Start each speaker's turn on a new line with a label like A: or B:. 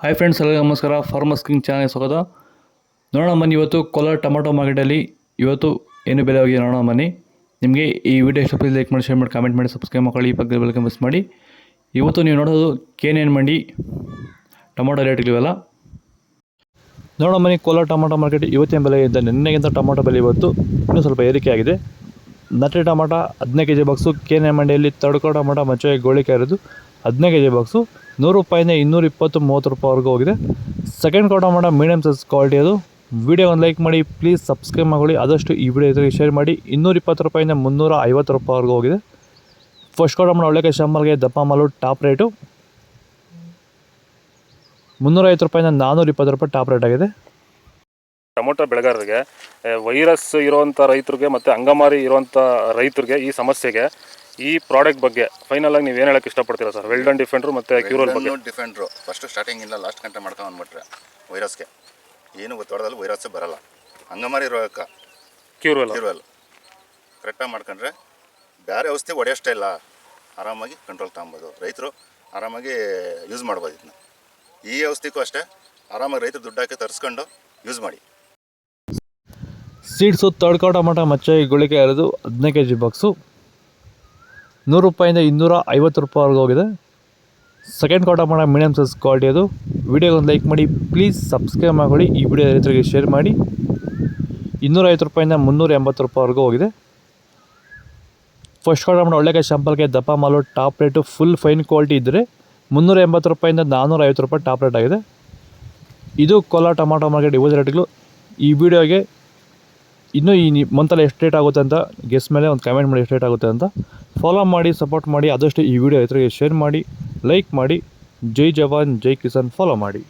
A: Hi friends, ಎಲ್ಲರಿಗೂ ನಮಸ್ಕಾರ. Farmers king channel ಸ್ವಾಗತ. ನೋಡೋಣ ಬನ್ನಿ, ಇವತ್ತು ಕೋಲಾರ ಟೊಮಾಟೊ ಮಾರ್ಕೆಟಲ್ಲಿ ಇವತ್ತು ಏನು ಬೆಲೆ ಹೋಗಿದೆ ನೋಡೋಣ ಬನ್ನಿ. ನಿಮಗೆ ಈ ವಿಡಿಯೋ ಇಷ್ಟ ಲೈಕ್ ಮಾಡಿ, ಶೇರ್ ಮಾಡಿ, ಕಾಮೆಂಟ್ ಮಾಡಿ, ಸಬ್ಸ್ಕ್ರೈಬ್ ಮಾಡಿ, ಈ ಪಕ್ಕದ ಬೆಲ್ ಮಿಸ್ ಮಾಡಿ. ಇವತ್ತು ನೀವು ನೋಡೋದು KNN ಮಂಡಿ ಟೊಮಾಟೊ ರೇಟ್ಗಳಿವೆಲ್ಲ ನೋಡೋಣ ಬನ್ನಿ. ಕೋಲಾರ ಟೊಮಾಟೊ ಮಾರ್ಕೆಟ್ ಇವತ್ತಿನ ಬೆಲೆ ಇದ್ದ ನಿನ್ನೆಗಿಂತ ಟೊಮಾಟೊ ಬೆಲೆ ಇವತ್ತು ಇನ್ನೂ ಸ್ವಲ್ಪ ಏರಿಕೆ ಆಗಿದೆ. ನಾಟಿ ಟೊಮಾಟೊ 15 kg ಬಾಕ್ಸು KNN ಮಂಡಿಯಲ್ಲಿ. ತಡ್ಕೋ ಟೊಮಾಟೊ ಮಚ್ಚೆ ಗೋಳಿಕಾಯಿ ಇರೋದು 15 kg ಬಾಕ್ಸು ₹100 220 30 ರೂಪಾಯಿವರೆಗೂ ಹೋಗಿದೆ. ಸೆಕೆಂಡ್ ಕೋ ಟೊಮಾಟೊ ಮೀಡಿಯಮ್ ಸೈಜ್ ಕ್ವಾಲಿಟಿ ಅದು. ವಿಡಿಯೋ ಒಂದು ಲೈಕ್ ಮಾಡಿ, ಪ್ಲೀಸ್ ಸಬ್ಸ್ಕ್ರೈಬ್ ಮಾಡಿ, ಆದಷ್ಟು ಈ ವಿಡಿಯೋ ಜೊತೆಗೆ ಶೇರ್ ಮಾಡಿ. ₹220 350 ರೂಪಾಯಿವರೆಗೂ ಹೋಗಿದೆ. ಫಸ್ಟ್ ಕೋ ಟೊಮಾಟೊ ಒಳ್ಳೆಕಾಯಿ ಶಾಂಬಲ್ಗೆ ದಪ್ಪ ಮಾಲು ಟಾಪ್ ರೇಟು ₹350 420 ರೂಪಾಯಿ ಟಾಪ್ ರೇಟ್ ಆಗಿದೆ.
B: ಟೊಮೊಟೊ ಬೆಳೆಗಾರರಿಗೆ, ವೈರಸ್ ಇರುವಂಥ ರೈತರಿಗೆ ಮತ್ತು ಅಂಗಮಾರಿ ಇರುವಂಥ ರೈತರಿಗೆ ಈ ಸಮಸ್ಯೆಗೆ ಈ ಪ್ರಾಡಕ್ಟ್ ಬಗ್ಗೆ ಫೈನಲ್ ಆಗಿ ನೀವು ಏನು ಹೇಳಕ್ಕೆ ಇಷ್ಟಪಡ್ತೀರಾ ಸರ್? ವೆಲ್ಡನ್ ಡಿಫೆಂಡ್ರು ಮತ್ತು ಕ್ಯೂರಲ್ ಬಗ್ಗೆ.
C: ಡಿಫೆಂಡ್ರು ಫಸ್ಟ್ ಸ್ಟಾರ್ಟಿಂಗ್ ಇಲ್ಲ, ಲಾಸ್ಟ್ ಗಂಟೆ ಮಾಡ್ಕೊಂಡು ಅಂದ್ಬಿಟ್ರೆ ವೈರಸ್ಗೆ ಏನು ಗೊತ್ತಾಡೋದಲ್ಲ, ವೈರಸ್ ಬರಲ್ಲ. ಅಂಗಮಾರಿ ರೋಗಕ್ಕೆ ಕ್ಯೂರಲ್ ಕರೆಕ್ಟಾಗಿ ಮಾಡ್ಕೊಂಡ್ರೆ ಬೇರೆ ಔಷಧಿ ಹೊಡೆಯೋಷ್ಟೇ ಇಲ್ಲ, ಆರಾಮಾಗಿ ಕಂಟ್ರೋಲ್ ತಗೊಬೋದು. ರೈತರು ಆರಾಮಾಗಿ ಯೂಸ್ ಮಾಡ್ಬೋದು. ಇದನ್ನ ಈ ಔಷಧಿಗೂ ಅಷ್ಟೇ ಆರಾಮಾಗಿ ರೈತರು ದುಡ್ಡು ಹಾಕಿ ತರಿಸ್ಕೊಂಡು ಯೂಸ್ ಮಾಡಿ.
A: ಸೀಡ್ಸು ತಡ್ಕೋ ಟೊಮಾಟೊ ಮಚ್ಚೆ ಗುಳಿಕಾಯಿ ಇರೋದು 15 kg ಬಾಕ್ಸು ₹100 250 ರೂಪಾಯಿವರೆಗೂ ಹೋಗಿದೆ. ಸೆಕೆಂಡ್ ಕೋ ಟೊಮಾಟೊ ಮೀಡಿಯಮ್ ಸೈಜ್ ಕ್ವಾಲಿಟಿ ಅದು. ವಿಡಿಯೋಗೆ ಒಂದು ಲೈಕ್ ಮಾಡಿ, ಪ್ಲೀಸ್ ಸಬ್ಸ್ಕ್ರೈಬ್ ಮಾಡಿ, ಈ ವಿಡಿಯೋ ರೈತರಿಗೆ ಶೇರ್ ಮಾಡಿ. ₹250 380 ರೂಪಾಯಿವರೆಗೂ ಹೋಗಿದೆ. ಫಸ್ಟ್ ಕೋ ಟೊಮಾಟೊ ಒಳ್ಳೆಕಾಯಿ ಶಾಂಪಲ್ಗೆ ದಪ್ಪ ಮಾಲು top rate full fine quality ಇದ್ದರೆ ₹380 450 ರೂಪಾಯಿ ಟಾಪ್ ರೇಟ್ ಆಗಿದೆ. ಇದು ಕೋಲಾರ ಟೊಮಾಟೊ ಮಾರ್ಕೆಟ್ ಇವತ್ತು ರೇಟ್ಗಳು. ಈ ವಿಡಿಯೋಗೆ ಇನ್ನೂ ಈ ಮಂತಲ್ಲಿ ಎಷ್ಟು ರೇಟ್ ಆಗುತ್ತೆ ಅಂತ ಗೆಸ್ ಮೇಲೆ ಒಂದು ಕಮೆಂಟ್ ಮಾಡಿ, ಎಷ್ಟು ರೇಟ್ ಆಗುತ್ತೆ ಅಂತ. ಫಾಲೋ ಮಾಡಿ, ಸಪೋರ್ಟ್ ಮಾಡಿ, ಆದಷ್ಟು ಈ ವಿಡಿಯೋ ರೈತರಿಗೆ ಶೇರ್ ಮಾಡಿ, ಲೈಕ್ ಮಾಡಿ. ಜೈ ಜವಾನ್ ಜೈ ಕಿಸಾನ್ ಫಾಲೋ ಮಾಡಿ.